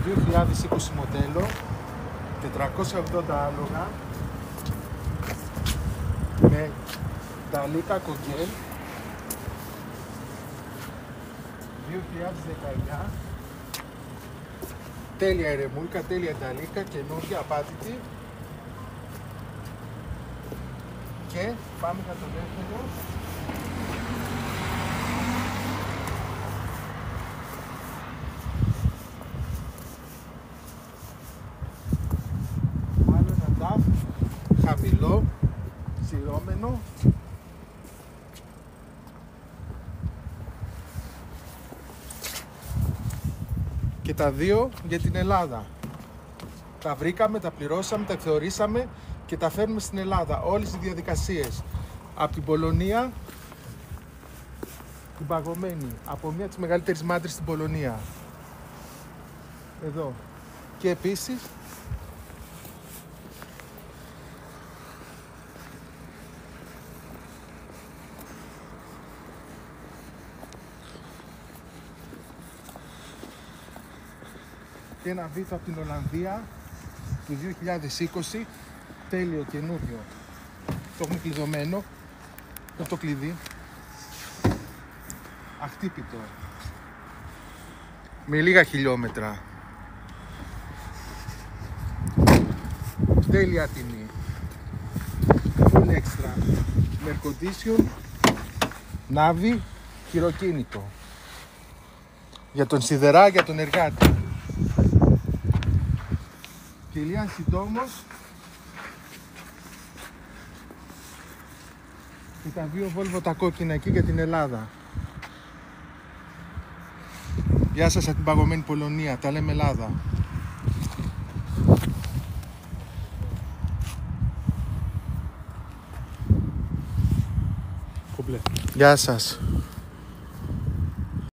2020 μοντέλο, 480 άλογα, με Νταλίκα Κογκέλ, 2019, τέλεια ερεμούλκα, τέλεια Νταλίκα, καινούργια, απάτητη. Και πάμε για το δεύτερο. Άλλο ένα τάφ, χαμηλό, σειρώμενο. Και τα δύο για την Ελλάδα. Τα βρήκαμε, τα πληρώσαμε, τα εκθεωρήσαμε και τα φέρνουμε στην Ελλάδα. Όλες οι διαδικασίες. Από την Πολωνία, την παγωμένη, από μία από τις μεγαλύτερες μάντρες στην Πολωνία. Εδώ. Και επίσης, και ένα βίντεο από την Ολλανδία του 2020, τέλειο, καινούριο. Το έχουμε κλειδωμένο, το κλειδί, αχτύπητο, με λίγα χιλιόμετρα. Τέλεια τιμή, full extra, air condition, ναύι, χειροκίνητο. Για τον σιδερά, για τον εργάτη. Κιλιάν συντόμως. Και τα δύο Volvo τα κόκκινα εκεί για την Ελλάδα. Γεια σας από την παγωμένη Πολωνία, τα λέμε Ελλάδα. Γεια σας.